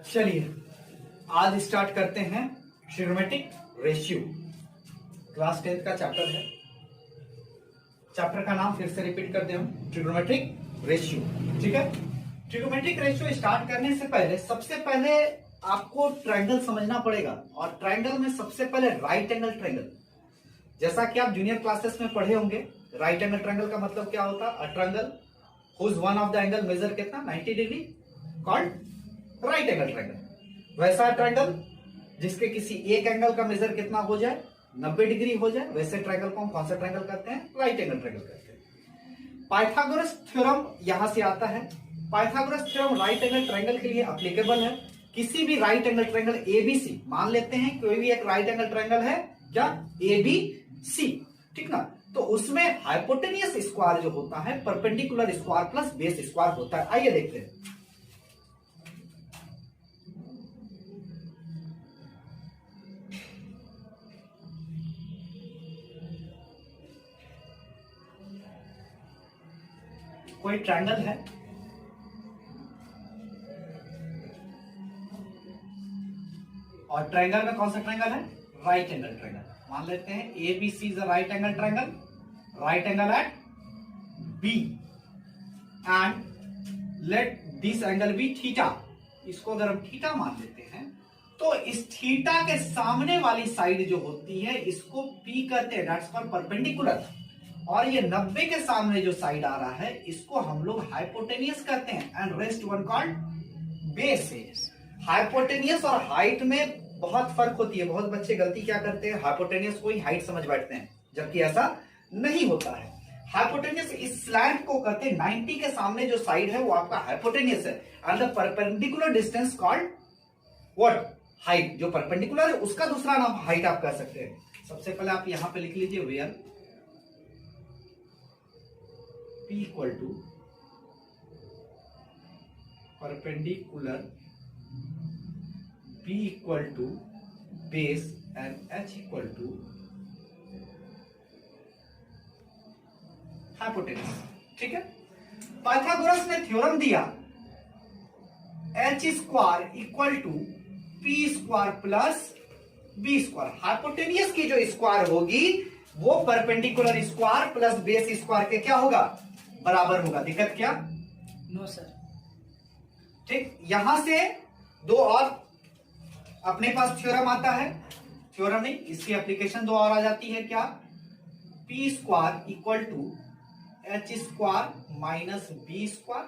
चलिए आज स्टार्ट करते हैं ट्रिग्नोमेट्रिक रेशियो। क्लास 10th का चैप्टर है। चैप्टर का नाम फिर से रिपीट कर दें हम, ट्रिग्नोमेट्रिक रेशियो। ठीक है, ट्रिग्नोमेट्रिक रेशियो स्टार्ट करने से पहले सबसे पहले आपको ट्रायंगल समझना पड़ेगा, और ट्रायंगल में सबसे पहले राइट एंगल ट्रायंगल, जैसा कि आप जूनियर क्लासेस में पढ़े होंगे। राइट एंगल ट्रायंगल का मतलब क्या होता है? A triangle whose one of the angle measure कितना 90 degree called right angle triangle. वैसा ट्रायंगल जिसके किसी एक एंगल का मेजर कितना हो जाए 90 डिग्री हो जाए, वैसे ट्रायंगल को हम कौन सा ट्रायंगल कहते हैं? राइट एंगल ट्रायंगल कहते हैं। पाइथागोरस थ्योरम यहां से आता है। Pythagoras theorem right angle triangle के लिए एप्लीकेबल है। किसी भी राइट एंगल ट्रायंगल एबीसी, मान लेते हैं कोई भी एक राइट एंगल ट्रायंगल है क्या, एबीसी, ठीक ना, तो उसमें हाइपोटेनियस स्क्वायर जो होता है perpendicular square plus base square होता है। आइए देखते हैं। कोई ट्रायंगल है, और ट्रायंगल में कौन सा ट्रायंगल है? Right angle triangle. मान लेते हैं ABC is a right angle triangle, right angle at B, and let this angle B theta. इसको अगर हम थीटा मान लेते हैं तो इस थीटा के सामने वाली साइड जो होती है इसको पी कहते हैं, दैट्स कॉल्ड परपेंडिकुलर। और ये 90 के सामने जो साइड आ रहा है इसको हम लोग हाइपोटेनियस कहते हैं, and rest one called base. Hypotenuse और हाइट में बहुत फर्क होती है। बहुत बच्चे गलती क्या करते हैं, हाइपोटेनियस को ही हाइट समझ बैठते हैं, जबकि ऐसा नहीं होता है। हाइपोटेनियस इस स्लैंट को कहते हैं 90 के सामने जो साइड है वो आपका हाइपोटेनियस है, and the perpendicular distance called what? Height. जो परपेंडिकुलर है उसका दूसरा नाम हाइट आप कह सकते हैं। सबसे पहले आप यहां पे लिख लीजिए where P equal to perpendicular, P equal to base, and H equal to hypotenuse. ठीक है, पाइथागोरस ने थ्योरम दिया H square equal to P square plus B square. Hypotenuse की जो स्क्वायर होगी वो perpendicular square plus base square के क्या होगा? बराबर होगा। दिक्कत क्या? No sir. ठीक, यहां से दो और अपने पास थ्योरम आता है, थ्योरम नहीं, इसकी एप्लीकेशन दो और आ जाती है। क्या? P square equal to H square minus B square,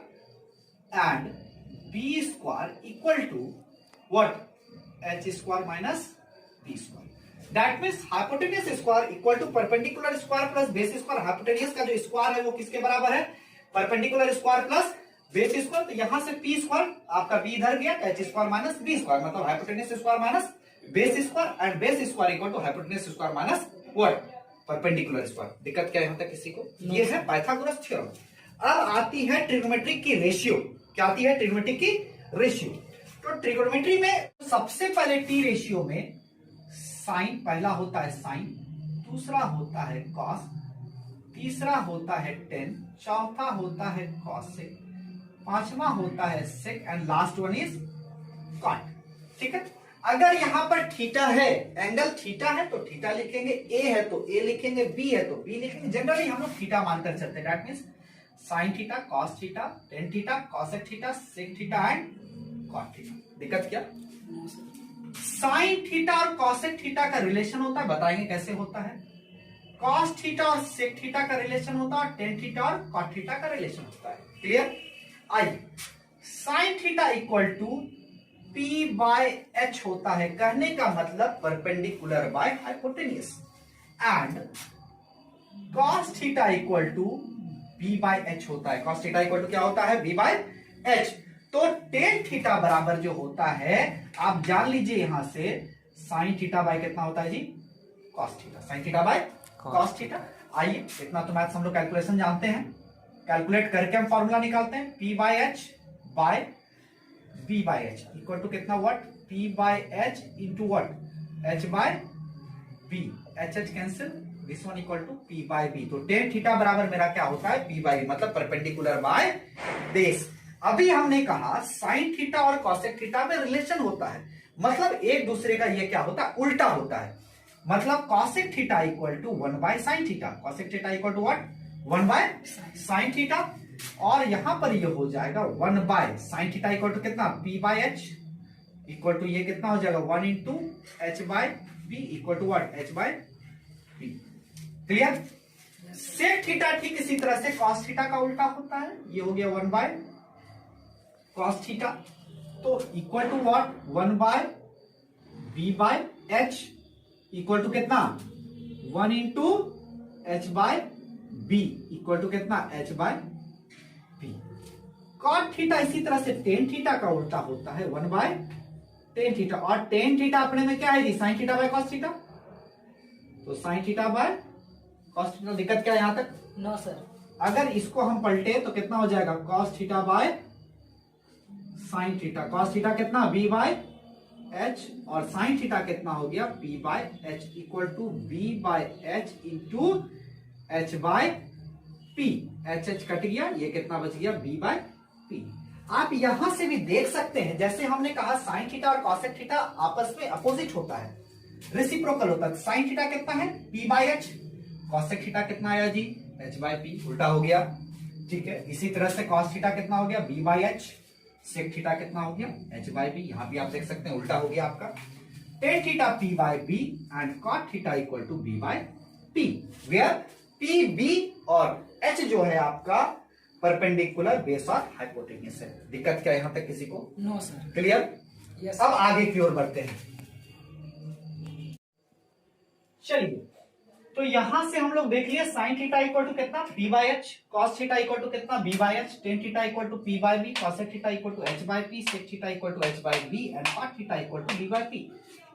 and B square equal to what? H square minus B square. That means hypotenuse square equal to perpendicular square plus base square. Hypotenuse का जो square है वो किसके बराबर है? Perpendicular square plus base square. तो यहां से पी स्क्वायर आपका बी इधर गया, H square minus B square, मतलब hypotenuse square minus base square, and base square equal to hypotenuse square minus what? Perpendicular square. दिक्कत क्या होता है किसी को? ये है पाइथागोरस थ्योरम। अब आती है ट्रिग्नोमेट्री की रेशियो। क्या आती है? ट्रिग्नोमेट्री की रेशियो। तो ट्रिग्नोमेट्री में सबसे पहले टी रेशियो में साइन पहला होता है साइन, दूसरा होता है कॉस, तीसरा होता है टेन, चौथा होता है कॉसेक, पांचवा होता है sec, and last one is cot. ठीक है, अगर यहां पर थीटा है, एंगल थीटा है तो थीटा लिखेंगे, ए है तो ए लिखेंगे, बी है तो बी लिखेंगे। जनरली हम लोग थीटा मानकर चलते हैं। That means sine theta, cos theta, tan theta, cosec theta, sec theta and cot theta. दिक्कत क्या? साइन थीटा और कॉसेक थीटा का रिलेशन होता है, बताएंगे कैसे होता है। कॉस थीटा और सेक थीटा का रिलेशन होता है, टेन थीटा और कॉट थीटा का रिलेशन होता है। क्लियर? आइए, sine theta equal to P by H होता है, कहने का मतलब perpendicular by hypotenuse, and cos theta equal to B by H होता है। कॉस थीटा इक्वल टू क्या होता है? B by H. तो टेन थीटा बराबर जो होता है आप जान लीजिए यहां से, साइन थीटा बाय कितना होता है जी? Cos theta. Sine theta by cos theta. आइए, इतना तो मैथ्स हम लोग कैलकुलेशन जानते हैं, कैलकुलेट करके हम फॉर्मूला निकालते हैं। P by H by B by H equal to कितना? What? P by H into what? H by B. H H cancel, this one equal to P by B. तो tan theta बराबर मेरा क्या होता है? P by B, मतलब perpendicular by base. अभी हमने कहा साइन थीटा और कॉसेक थीटा में रिलेशन होता है, मतलब एक दूसरे का ये क्या होता है, उल्टा होता है। मतलब cosec theta equal to 1 by sine theta, cosec theta equal to what, 1 by sine theta. और यहां पर ये हो जाएगा 1 by sine theta equal to कितना, P by H, equal to ये कितना हो जाएगा 1 into H by P equal to what, H by P. Clear? Sec theta ठीक इसी तरह से कॉस थीटा का उल्टा होता है, ये हो गया 1 बाय कॉस थीटा, तो equal to what, 1 by B by H equal to कितना, 1 into H by B equal to कितना, H by B. Cot theta इसी तरह से टेन थीटा का उल्टा होता है, 1 बाय टेन थीटा, और टेन थीटा अपने में क्या है, sine theta by cos theta, तो sine theta by cos theta. दिक्कत क्या है यहां तक? No sir. अगर इसको हम पलटे तो कितना हो जाएगा, cos theta by sine theta, cos theta कितना, बी बाय एच, और साइन थीटा कितना हो गया, P by H equal to B by H into H by P. H H cut गया, ये कितना बच गया, बी बाय पी। आप यहां से भी देख सकते हैं, जैसे हमने कहा साइन थीटा और कॉसेक थीटा आपस में अपोजिट होता है, रेसिप्रोकल होता है। साइन थीटा कितना है, P by H, cosec theta कितना आया जी, एच बाय पी, उल्टा हो गया। ठीक है, इसी तरह से कॉस थीटा कितना हो गया, B by H, sec theta कितना हो गया, एच बाय बी। यहां भी आप देख सकते हैं उल्टा हो गया आपका। Tan theta P by B and cot theta equal to B by P, where P B और एच जो है आपका परपेंडिकुलर बेस और हाइपोटेन्यूज है। दिक्कत क्या है यहां तक किसी को? No sir. क्लियर? यस। अब आगे की ओर बढ़ते हैं। चलिए, तो यहां से हम लोग देख लिए साइन थीटा इक्वल टू कितना, P by H, cos theta equal to कितना, B by H, tan theta equal to P by B, cosec theta equal to H by P, sec theta equal to H by B and cot theta equal to B by P.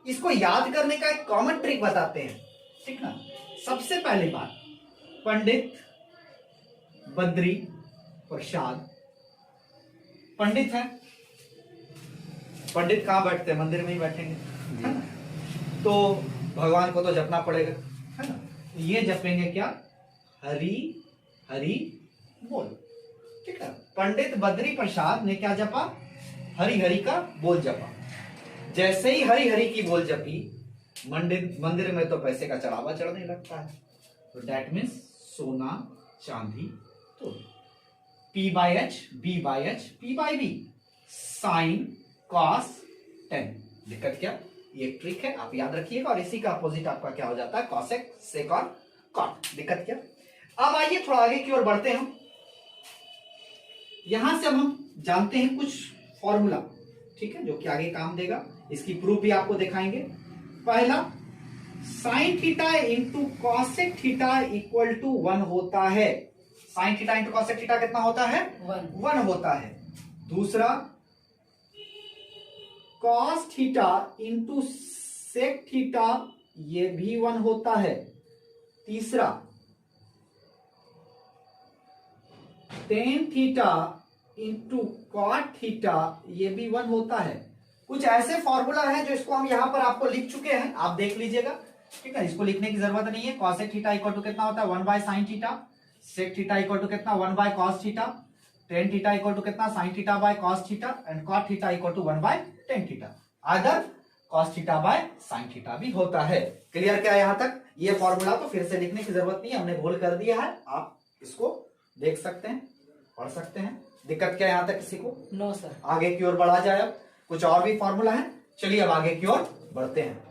इसको याद करने का एक common trick बताते हैं, ठीक ना। सबसे पहली बात, पंडित बद्री प्रसाद पंडित है, पंडित कहां बैठते हैं, मंदिर में ही बैठेंगे, है ना। तो भगवान को तो जपना पड़ेगा, है ना। ये जपेंगे क्या, हरि हरि बोल, ठीक है। पंडित बद्री प्रसाद ने क्या जपा, हरि हरि का बोल जपा। जैसे ही हरि हरि की बोल जपी, मंदिर में तो पैसे का चढ़ावा चढ़ने लगता है, तो दैट मीन्स सोना चांदी। तो P by H, B by H, P by B, sine cos tan. दिक्कत क्या, ये ट्रिक है, आप याद रखिएगा। और इसी का अपोजिट आपका क्या हो जाता है, कॉसेक, सेक और कॉट। दिक्कत क्या? अब आइए थोड़ा आगे की ओर बढ़ते हैं। यहां से हम जानते हैं कुछ फॉर्मूला, ठीक है, जो कि आगे काम देगा। इसकी प्रूफ भी आपको दिखाएंगे। पहला, sine theta into cosec theta equal to 1 होता है। Sine theta into cosec theta कितना होता है, 1 होता है। दूसरा, cos theta into sec theta, ये भी 1 होता है। तीसरा, tan theta into cot theta, ये भी 1 होता है। कुछ ऐसे फॉर्मूला है जो इसको हम यहां पर आपको लिख चुके हैं, आप देख लीजिएगा, ठीक है। इसको लिखने की जरूरत नहीं है। कॉसेक थीटा इक्वल टू कितना होता है, 1 by sine theta. Sec theta equal to कितना, 1 by cos theta. Tan theta equal to कितना, sine theta by cos theta. And cot theta equal to 1 by tan theta. Other cos theta by sine theta भी होता है। Clear क्या है यहां तक? ये फॉर्मूला तो फिर से लिखने की जरूरत नहीं है, हमने भूल कर दिया है। आप इसको देख सकते हैं, पढ़ सकते हैं। दिक्कत क्या है यहां तक किसी को? No sir. आगे की ओर बढ़ा जाए। अब कुछ और भी फॉर्मूला है, चलिए अब आगे की ओर बढ़ते हैं।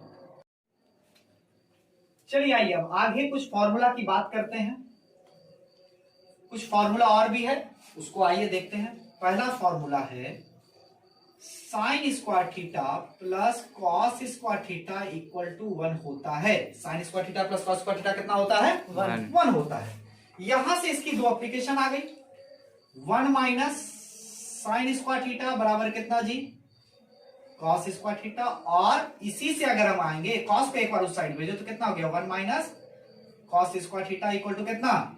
चलिए आइए अब आगे कुछ फॉर्मूला की बात करते हैं। कुछ फॉर्मूला और भी है, उसको आइए देखते हैं। पहला फॉर्मूला है sine square theta plus cos square theta equal to 1 होता है। Sine square theta plus cos square theta कितना होता है, 1 होता है। यहां से इसकी दो एप्लीकेशन आ गई। 1 माइनस साइन स्क्वायर थीटा बराबर कितना जी, कॉस स्क्वायर थीटा। और इसी से अगर हम आएंगे, कॉस को एक बार उस साइड भेजो तो कितना हो गया, 1 minus cos square theta equal to कितना,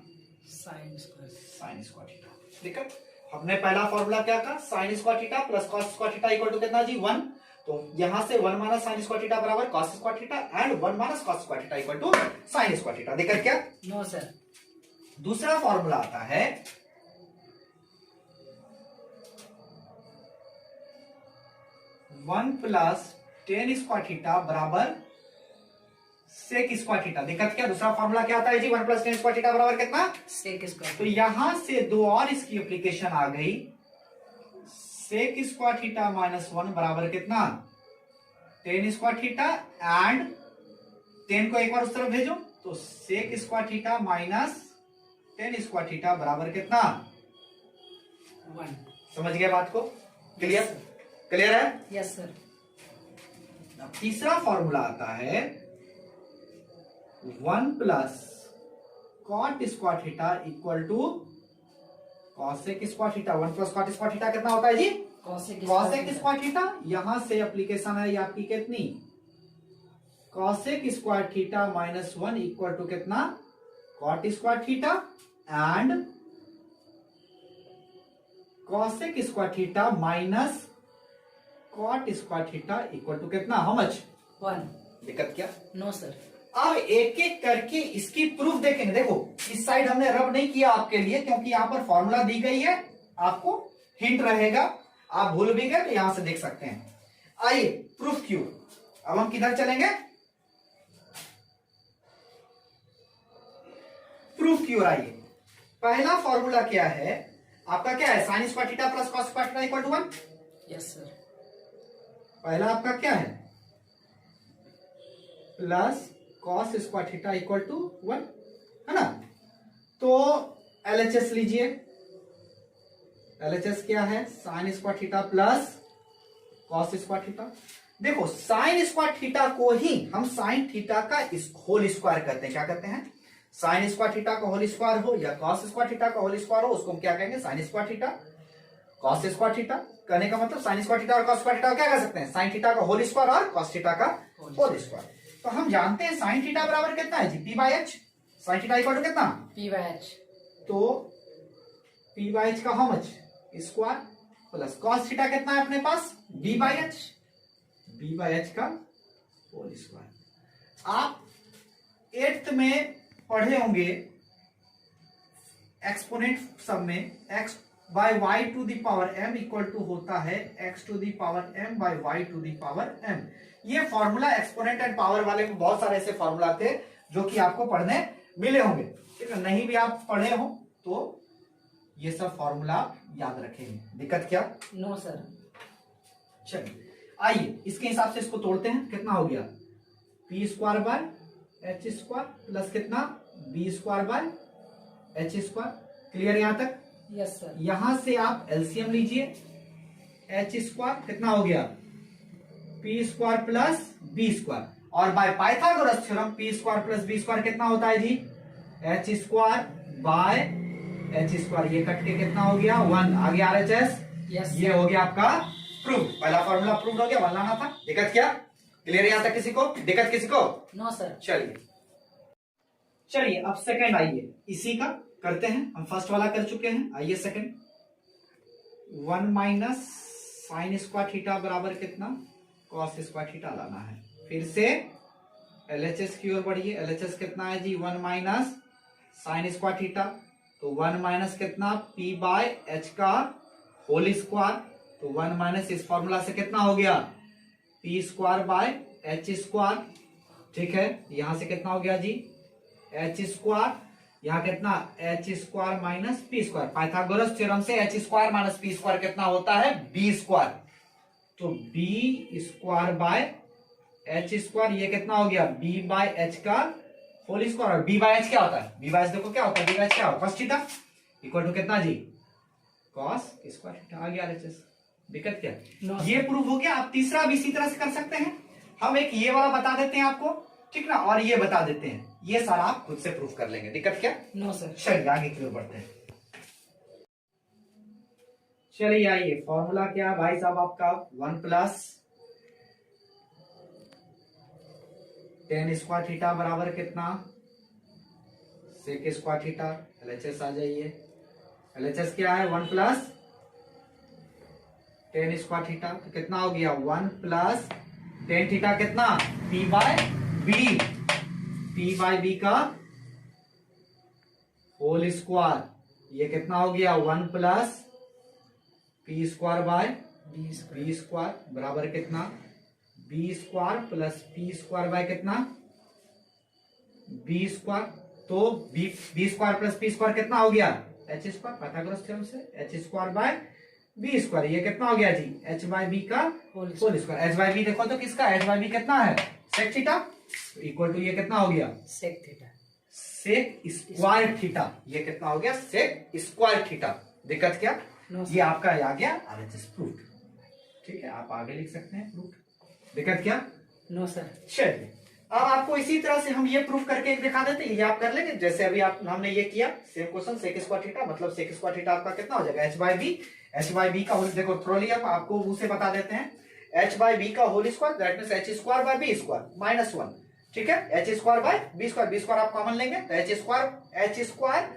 साइन स्क्वायर थीटा। दिक्कत, हमने पहला फॉर्मूला क्या था, sine square theta plus cos square theta equal to कितना जी, 1। तो यहां से 1 माइनस साइन स्क्वायर थीटा बराबर cos square theta and 1 minus cos square theta equal to sine square theta. दिक्कत क्या? No sir. दूसरा फॉर्मूला आता है 1 प्लस टेन स्क्वायर थीटा बराबर सेक स्क्वायर थीटा। दिक्कत क्या, दूसरा फॉर्मूला क्या आता है जी, 1 प्लस टेन स्क्वायर थीटा बराबर कितना, सेक स्क्वायर। तो यहां से दो और इसकी एप्लीकेशन आ गई, सेक स्क्वायर थीटा माइनस 1 बराबर कितना, टेन स्क्वायर थीटा, एंड 10 को एक बार उस तरफ भेजो तो sec square theta minus tan square theta बराबर कितना, 1। समझ गए बात को, क्लियर, क्लियर है। Yes sir. अब तीसरा फॉर्मूला आता है 1 plus cot square theta equal to cosec square theta. 1 plus cot square theta कितना होता है जी, कॉसेक स्क्वायर थीटा। यहां से एप्लीकेशन है ये आपकी कितनी, cosec square theta minus 1 equal to कितना, cot square theta, and cosec square theta minus cot square theta equal to कितना, हाउ मच, 1। दिक्कत क्या, नो सर। अब एक एक करके इसकी प्रूफ देखेंगे। देखो इस साइड हमने रब नहीं किया आपके लिए क्योंकि यहां पर फॉर्मूला दी गई है, आपको हिंट रहेगा, आप भूल भी गए तो यहां से देख सकते हैं। आइए प्रूफ क्यों, अब हम किधर चलेंगे, प्रूफ क्यों। आइए पहला फॉर्मूला क्या है आपका, क्या है, sine square theta plus cos square theta equal to 1। Yes sir. पहला आपका क्या है, plus cos square theta equal to 1, है ना। तो एलएचएस लीजिए, एलएचएस क्या है, sine square theta plus cos square theta. देखो साइन स्क्वायर थीटा को ही हम साइन थीटा का होल स्क्वायर कहते हैं, क्या कहते हैं, साइन स्क्वायर थीटा का होल स्क्वायर हो या कॉस स्क्वायर थीटा का होल स्क्वायर हो, उसको हम क्या कहेंगे, sine square theta cos square theta. कहने का मतलब साइन स्क्वायर थीटा और कॉस स्क्वायर थीटा क्या कह सकते हैं, साइन थीटा का होल स्क्वायर और कॉस थीटा का होल स्क्वायर। तो हम जानते हैं साइन थीटा बराबर कितना है जी, P by H. Sine theta equal to कितना, पी बाई एच। तो पी बाई एच का how much, square, plus cos theta कितना है अपने पास, B by H, B by H का होल स्क्वायर। आप 8th में पढ़े होंगे एक्सपोनेंट सब में, x by Y to the power m equal to होता है x to the power m by Y to the power m। ये फॉर्मूला एक्सपोनेंट एंड पावर वाले में बहुत सारे ऐसे फॉर्मूला थे जो कि आपको पढ़ने मिले होंगे, ठीक है, नहीं भी आप पढ़े हो तो ये सब फॉर्मूला याद रखेंगे। दिक्कत क्या, नो सर। चलिए आइए इसके हिसाब से इसको तोड़ते हैं, कितना हो गया, P square by H square plus कितना, B square by H square. Clear यहां तक, यस सर। यहां से आप एलसीएम लीजिए, एच स्क्वायर कितना हो गया, P square plus B square, और by Pythagoras theorem P square plus B square कितना होता है जी, H square by H square. ये कट के कितना हो गया, 1 आ गया आरएचएस। यस ये हो गया आपका प्रूफ, पहला फॉर्मूला प्रूफ हो गया, 1 लाना था। दिक्कत क्या, क्लियर यहां तक किसी को, दिक्कत किसी को, नो सर। चलिए चलिए अब सेकंड आइए, इसी का करते हैं, हम फर्स्ट वाला कर चुके हैं, आइए second. 1 minus sine square theta बराबर कितना, कॉस स्क्वायर थीटा लाना है। फिर से एलएचएस की ओर बढ़िए, एलएचएस कितना है जी, 1 माइनस साइन स्क्वायर थीटा, तो 1 माइनस कितना, पी बाय एच का होल स्क्वायर, तो 1 माइनस इस फॉर्मूला से कितना हो गया, P square by H square, ठीक है। यहां से कितना हो गया जी, एच स्क्वायर, यहां कितना, H square minus P square. Pythagoras theorem से H square minus P square कितना होता है, बी स्क्वायर, तो B square by H square, ये कितना हो गया, बी बाय एच का होल स्क्वायर। और बी बाय एच क्या होता है, बी बाय एच देखो क्या होता है, बी बाय एच क्या होता है, कॉस थीटा इक्वल टू कितना जी, कॉस स्क्वायर थीटा। आ गया आरएचएस, दिक्कत क्या, ये प्रूफ हो गया। आप तीसरा भी इसी तरह से कर सकते हैं, हम एक ये वाला बता देते हैं आपको, ठीक ना, और ये बता देते हैं, ये सारा आप खुद से प्रूफ कर लेंगे। दिक्कत क्या, नो सर। चलिए आगे की ओर बढ़ते हैं। चलिए आइए, फॉर्मूला क्या भाई साहब आपका, 1 प्लस टेन स्क्वायर थीटा बराबर कितना, सेक स्क्वायर थीटा। एलएचएस आ जाइए, एलएचएस क्या है, 1 प्लस टेन स्क्वायर थीटा, तो कितना हो गया, 1 प्लस टेन थीटा कितना, P by B, P by B का होल स्क्वायर, ये कितना हो गया, 1 plus P square by B square बराबर कितना, B square plus P square by कितना, बी स्क्वायर। तो B square plus P square कितना हो गया, एच स्क्वायर, पाइथागोरस थ्योरम से H square by B square. ये कितना हो गया जी, एच बाय बी का whole square. H by B देखो तो किसका, एच बाय बी कितना है, सेक थीटा, इक्वल टू ये कितना हो गया, sec theta, sec square theta. ये कितना हो गया, सेक स्क्वायर थीटा। दिक्कत क्या, ये आपका आ गया आरएचएस प्रूफ। ठीक है, आप आगे लिख सकते हैं प्रूफ। दिक्कत क्या, नो सर। चलिए अब आपको इसी तरह से हम ये प्रूफ करके एक दिखा देते हैं, ये आप कर लेंगे जैसे अभी हमने ये किया same question, sec square theta मतलब सेक स्क्वायर थीटा आपका कितना हो जाएगा, H by B. H by B का होल देखो थ्रोली हम आपको उसे बता देते हैं, एच बाय बी का whole square that means H square by B square minus 1। ठीक है, H square by B square, B square आप कॉमन लेंगे तो एच स्क्वायर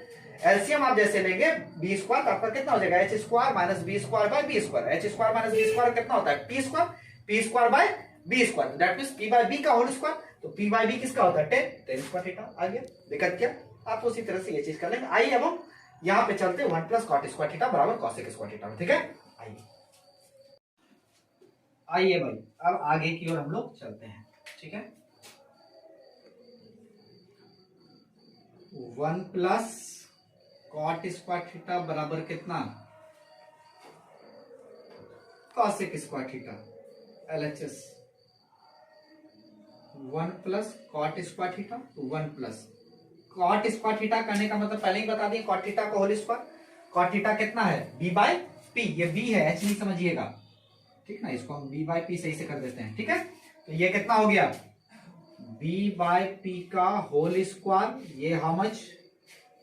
एलसीएम आप जैसे लेंगे बी स्क्वायर तो आपका कितना हो जाएगा, H square minus B square by B square. H square minus B square कितना होता है, P square, P square by B square that means P by B का होल स्क्वायर। तो पी बाय बी किसका होता है, टेन स्क्वायर थीटा आ गया। दिक्कत क्या, आप उसी तरह से ये चीज कर लेंगे। आइए अब हम यहाँ पे चलते हैं 1 प्लस कॉट स्क्वायर थीटा बराबर कॉसेक स्क्वायर थीटा में। ठीक है, आइए भाई अब आगे की ओर हम लोग चलते हैं। ठीक है, 1 प्लस कॉट स्क्वायर थीटा बराबर कितना, cosec square theta LHS. 1 plus cot square theta, 1 plus cot square theta करने का मतलब पहले ही बता दिए, कॉट थीटा का होल स्क्वायर। कॉट थीटा कितना है, बी बाय पी, ये बी है एच नहीं समझिएगा, ठीक ना, इसको हम बी बाय पी सही से कर देते हैं। ठीक है, तो ये कितना हो गया, बी बाय पी का होल स्क्वायर, ये how much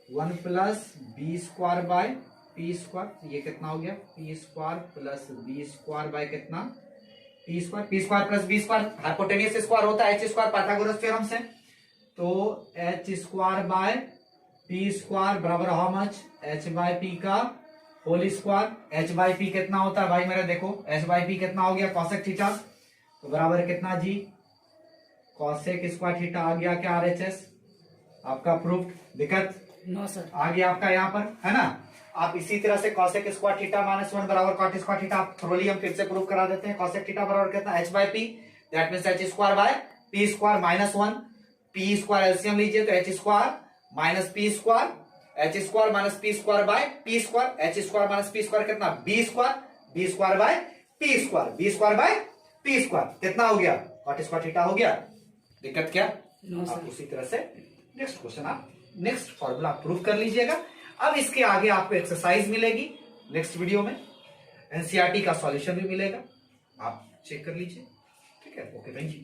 1 plus B square by P square. ये कितना हो गया, P square plus B square by कितना, P square. P square plus B square hypotenuse square होता है एच स्क्वायर पाइथागोरस थ्योरम से। तो H square by P square बराबर how much, H by P का whole square. H by P कितना होता है भाई मेरा, देखो एच बाय पी कितना हो गया, कॉसेक थीटा, तो बराबर कितना जी, कॉसेक स्क्वायर थीटा आ गया क्या, आरएचएस आपका प्रूफ। दिक्कत नो सर, आ गया आपका यहाँ पर है ना। आप इसी तरह से कॉसेक स्क्वायर थीटा माइनस 1 बराबर कॉट स्क्वायर थीटा आप थ्रोली हम फिर से प्रूव करा देते हैं। कॉसेक थीटा बराबर कितना, H by P that means H square by P square minus 1, P square LCM लीजिए तो H square minus P square, H square minus P square by P square. H square minus P square कितना, B square, B square by P square, B square by P square कितना हो गया, cot square theta हो गया। दिक्कत क्या, no आप sir. उसी तरह से नेक्स्ट क्वेश्चन आप नेक्स्ट फॉर्मूला प्रूव कर लीजिएगा। अब इसके आगे आपको एक्सरसाइज मिलेगी नेक्स्ट वीडियो में, एनसीईआरटी का सॉल्यूशन भी मिलेगा, आप चेक कर लीजिए। ठीक है, ओके थैंक यू।